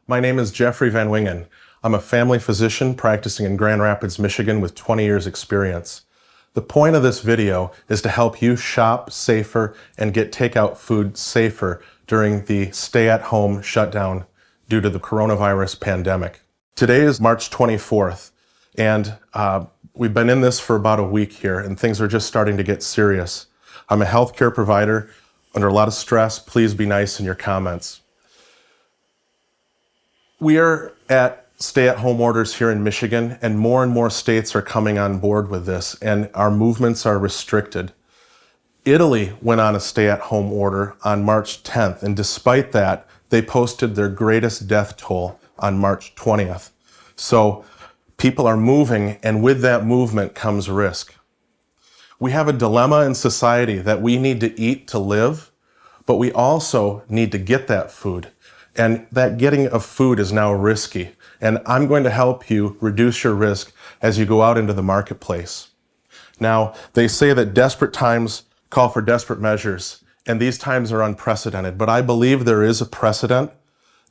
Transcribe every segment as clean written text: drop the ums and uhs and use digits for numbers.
My name is Jeffrey Van Wingen. I'm a family physician practicing in Grand Rapids, Michigan with 20 years experience. The point of this video is to help you shop safer and get takeout food safer during the stay-at-home shutdown due to the coronavirus pandemic. Today is March 24th, and we've been in this for about a week here, and things are just starting to get serious. I'm a healthcare provider under a lot of stress. Please be nice in your comments. We are at stay-at-home orders here in Michigan, and more states are coming on board with this, and our movements are restricted. Italy went on a stay-at-home order on March 10th, and despite that, they posted their greatest death toll on March 20th. So people are moving, and with that movement comes risk. We have a dilemma in society that we need to eat to live, but we also need to get that food. And that getting of food is now risky. And I'm going to help you reduce your risk as you go out into the marketplace. Now, they say that desperate times call for desperate measures, and these times are unprecedented. But I believe there is a precedent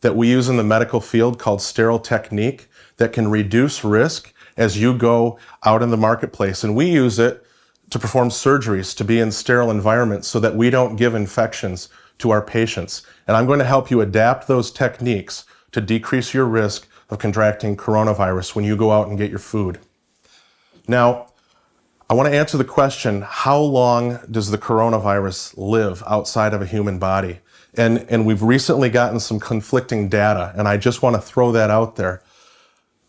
that we use in the medical field called sterile technique that can reduce risk as you go out in the marketplace. And we use it to perform surgeries, to be in sterile environments so that we don't give infections to our patients. And I'm going to help you adapt those techniques to decrease your risk of contracting coronavirus when you go out and get your food. Now, I want to answer the question, how long does the coronavirus live outside of a human body? And we've recently gotten some conflicting data, and I just want to throw that out there.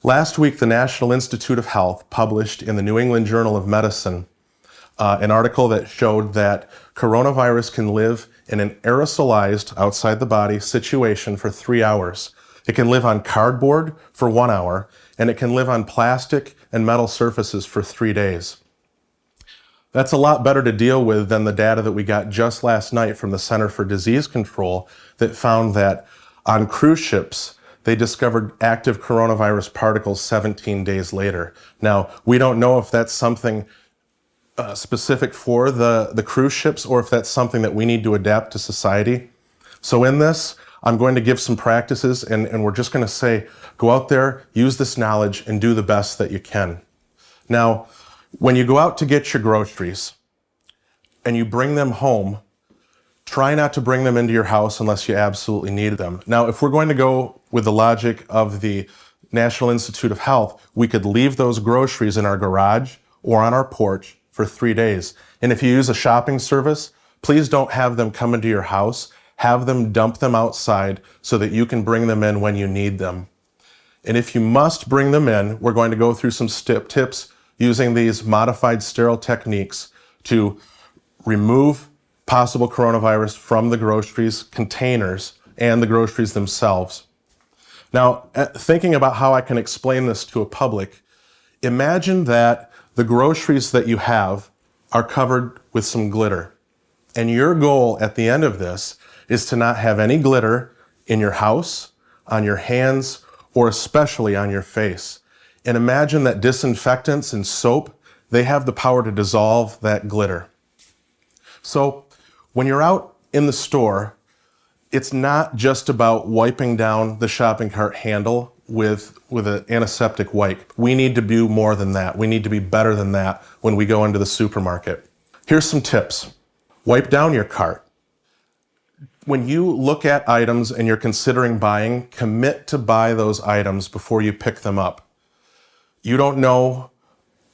Last week, the National Institute of Health published in the New England Journal of Medicine an article that showed that coronavirus can live in an aerosolized, outside the body situation for 3 hours. It can live on cardboard for 1 hour, and it can live on plastic and metal surfaces for 3 days. That's a lot better to deal with than the data that we got just last night from the Center for Disease Control that found that on cruise ships, they discovered active coronavirus particles 17 days later. Now, we don't know if that's something specific for the cruise ships or if that's something that we need to adapt to society. So in this, I'm going to give some practices, and we're just going to say, go out there, use this knowledge, and do the best that you can. Now, when you go out to get your groceries and you bring them home, try not to bring them into your house unless you absolutely need them. Now, if we're going to go with the logic of the National Institute of Health, we could leave those groceries in our garage or on our porch for 3 days. And if you use a shopping service, please don't have them come into your house. Have them dump them outside so that you can bring them in when you need them. And if you must bring them in, we're going to go through some tips using these modified sterile techniques to remove possible coronavirus from the groceries containers and the groceries themselves. Now, thinking about how I can explain this to a public, imagine that the groceries that you have are covered with some glitter. And your goal at the end of this is to not have any glitter in your house, on your hands, or especially on your face. And imagine that disinfectants and soap, they have the power to dissolve that glitter. So when you're out in the store, it's not just about wiping down the shopping cart handle with an antiseptic wipe. We need to do more than that. We need to be better than that when we go into the supermarket. Here's some tips. Wipe down your cart. When you look at items and you're considering buying, commit to buy those items before you pick them up. You don't know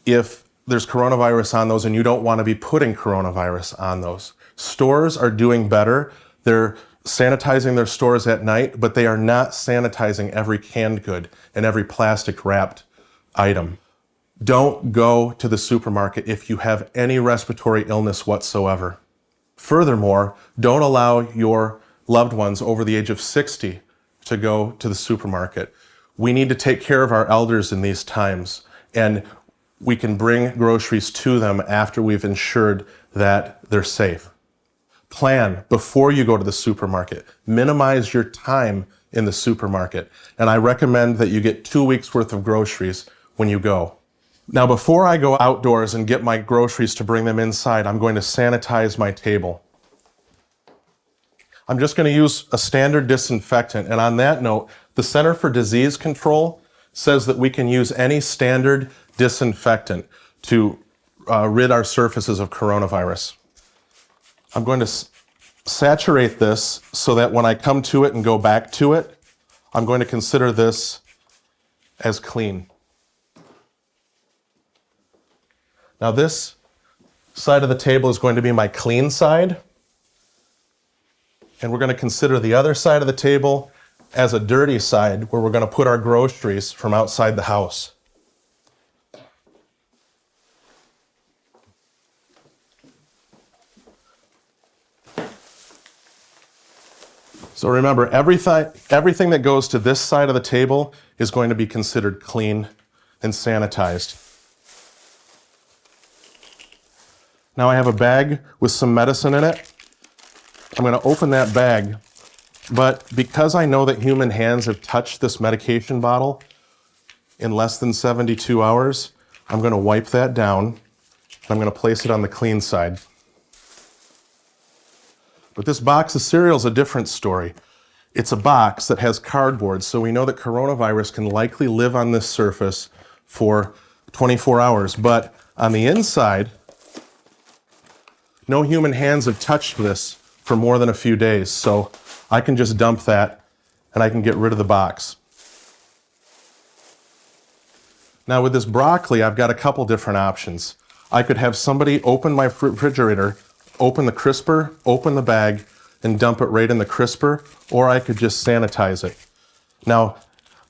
if there's coronavirus on those, and you don't want to be putting coronavirus on those. Stores are doing better. They're sanitizing their stores at night, but they are not sanitizing every canned good and every plastic wrapped item. Don't go to the supermarket if you have any respiratory illness whatsoever. Furthermore, don't allow your loved ones over the age of 60 to go to the supermarket. We need to take care of our elders in these times, and we can bring groceries to them after we've ensured that they're safe. Plan before you go to the supermarket. Minimize your time in the supermarket. And I recommend that you get 2 weeks worth of groceries when you go. Now, before I go outdoors and get my groceries to bring them inside, I'm going to sanitize my table. I'm just going to use a standard disinfectant. And on that note, The Center for Disease Control says that we can use any standard disinfectant to rid our surfaces of coronavirus. I'm going to saturate this so that when I come to it and go back to it, I'm going to consider this as clean. Now this side of the table is going to be my clean side, and we're going to consider the other side of the table as a dirty side where we're going to put our groceries from outside the house. So remember, everything that goes to this side of the table is going to be considered clean and sanitized. Now I have a bag with some medicine in it. I'm going to open that bag, but because I know that human hands have touched this medication bottle in less than 72 hours, I'm going to wipe that down, and I'm going to place it on the clean side. But this box of cereal is a different story. It's a box that has cardboard, so we know that coronavirus can likely live on this surface for 24 hours. But on the inside, no human hands have touched this for more than a few days, so I can just dump that and I can get rid of the box. Now with this broccoli, I've got a couple different options. I could have somebody open my refrigerator, open the crisper, open the bag, and dump it right in the crisper, or I could just sanitize it. Now,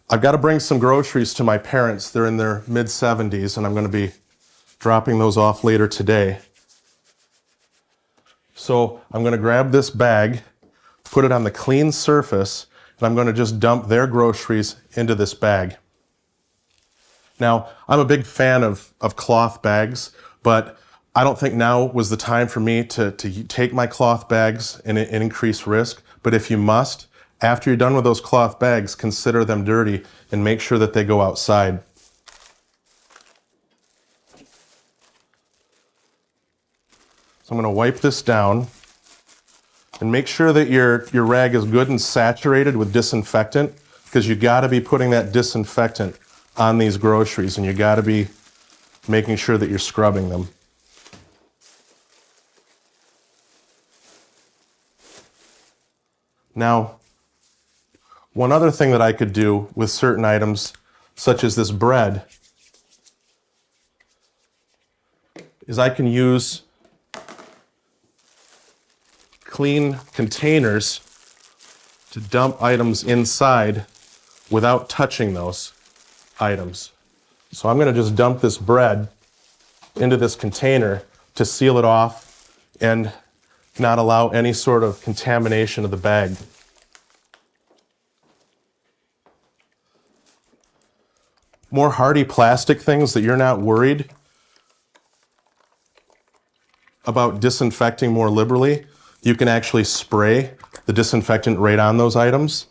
I've got to bring some groceries to my parents. They're in their mid-70s, and I'm going to be dropping those off later today. So I'm going to grab this bag, put it on the clean surface, and I'm going to just dump their groceries into this bag. Now, I'm a big fan of cloth bags, but I don't think now was the time for me to take my cloth bags and increase risk. But if you must, after you're done with those cloth bags, consider them dirty and make sure that they go outside. So I'm going to wipe this down and make sure that your rag is good and saturated with disinfectant, because you got to be putting that disinfectant on these groceries, and you got to be making sure that you're scrubbing them. Now, one other thing that I could do with certain items, such as this bread, is I can use clean containers to dump items inside without touching those items. So I'm going to just dump this bread into this container to seal it off and not allow any sort of contamination of the bag. More hardy plastic things that you're not worried about disinfecting more liberally, you can actually spray the disinfectant right on those items.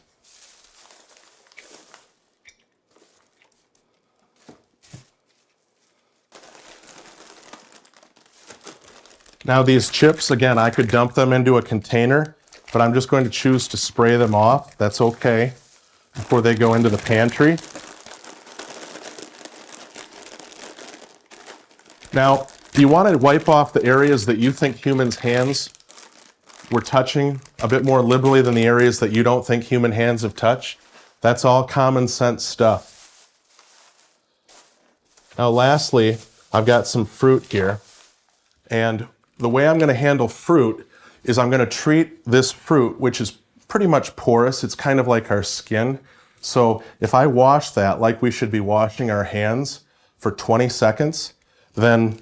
Now these chips, again, I could dump them into a container, but I'm just going to choose to spray them off. That's okay, before they go into the pantry. Now, you want to wipe off the areas that you think humans' hands were touching a bit more liberally than the areas that you don't think human hands have touched. That's all common sense stuff. Now lastly, I've got some fruit here, and the way I'm going to handle fruit is I'm going to treat this fruit, which is pretty much porous. It's kind of like our skin. So if I wash that like we should be washing our hands for 20 seconds, then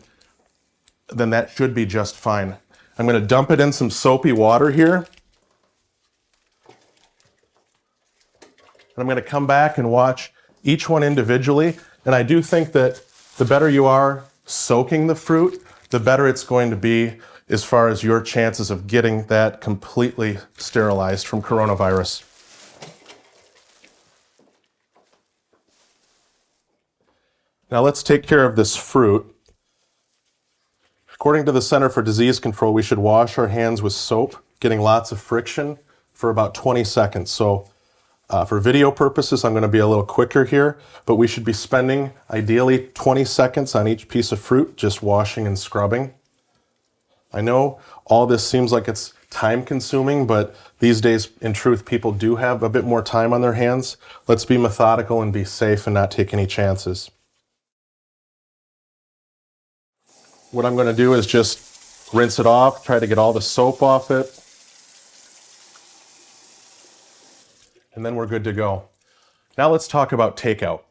that should be just fine. I'm going to dump it in some soapy water here. And I'm going to come back and watch each one individually. And I do think that the better you are soaking the fruit, the better it's going to be as far as your chances of getting that completely sterilized from coronavirus. Now let's take care of this fruit. According to the Center for Disease Control, we should wash our hands with soap, getting lots of friction for about 20 seconds. So For video purposes, I'm going to be a little quicker here, but we should be spending ideally 20 seconds on each piece of fruit, just washing and scrubbing. I know all this seems like it's time consuming, but these days, in truth, people do have a bit more time on their hands. Let's be methodical and be safe and not take any chances. What I'm going to do is just rinse it off, try to get all the soap off it, and then we're good to go. Now let's talk about takeout.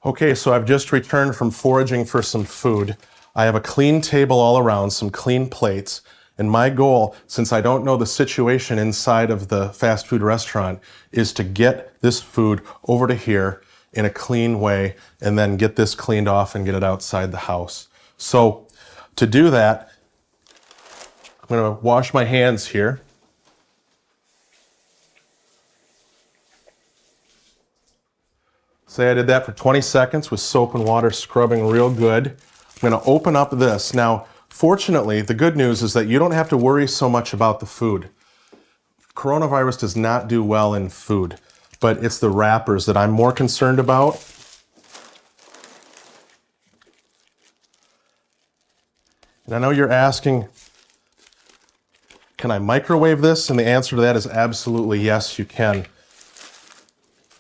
Okay, so I've just returned from foraging for some food. I have a clean table all around, some clean plates, and my goal, since I don't know the situation inside of the fast food restaurant, is to get this food over to here in a clean way and then get this cleaned off and get it outside the house. So to do that, I'm going to wash my hands here. Say I did that for 20 seconds with soap and water scrubbing real good. I'm going to open up this. Now, fortunately, the good news is that you don't have to worry so much about the food. Coronavirus does not do well in food, but it's the wrappers that I'm more concerned about. And I know you're asking, can I microwave this? And the answer to that is absolutely yes, you can.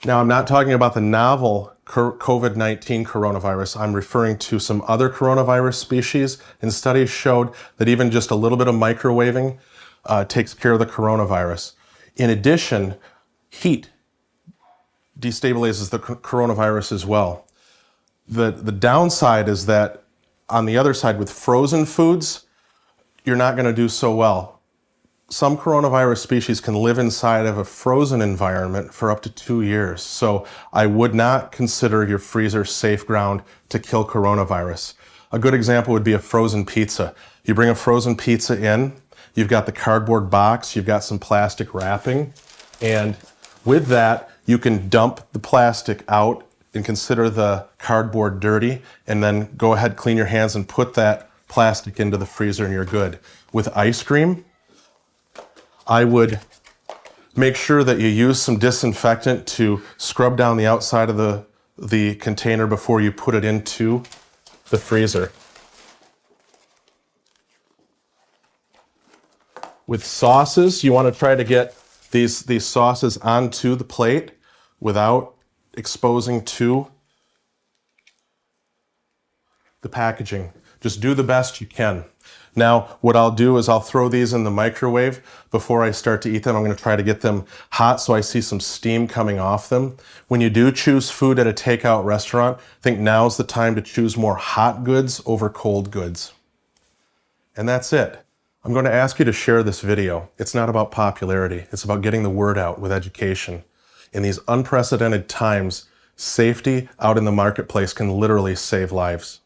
Now, I'm not talking about the novel COVID-19 coronavirus. I'm referring to some other coronavirus species, and studies showed that even just a little bit of microwaving takes care of the coronavirus. In addition, heat destabilizes the coronavirus as well. The downside is that on the other side, with frozen foods, you're not going to do so well. Some coronavirus species can live inside of a frozen environment for up to 2 years. So I would not consider your freezer safe ground to kill coronavirus. A good example would be a frozen pizza. You bring a frozen pizza in, you've got the cardboard box, you've got some plastic wrapping, and with that, you can dump the plastic out and consider the cardboard dirty, and then go ahead, clean your hands, and put that plastic into the freezer and you're good. With ice cream, I would make sure that you use some disinfectant to scrub down the outside of the container before you put it into the freezer. With sauces, you want to try to get these sauces onto the plate without exposing to the packaging. Just do the best you can. Now, what I'll do is I'll throw these in the microwave before I start to eat them. I'm going to try to get them hot so I see some steam coming off them. When you do choose food at a takeout restaurant, I think now's the time to choose more hot goods over cold goods. And that's it. I'm going to ask you to share this video. It's not about popularity. It's about getting the word out with education. In these unprecedented times, safety out in the marketplace can literally save lives.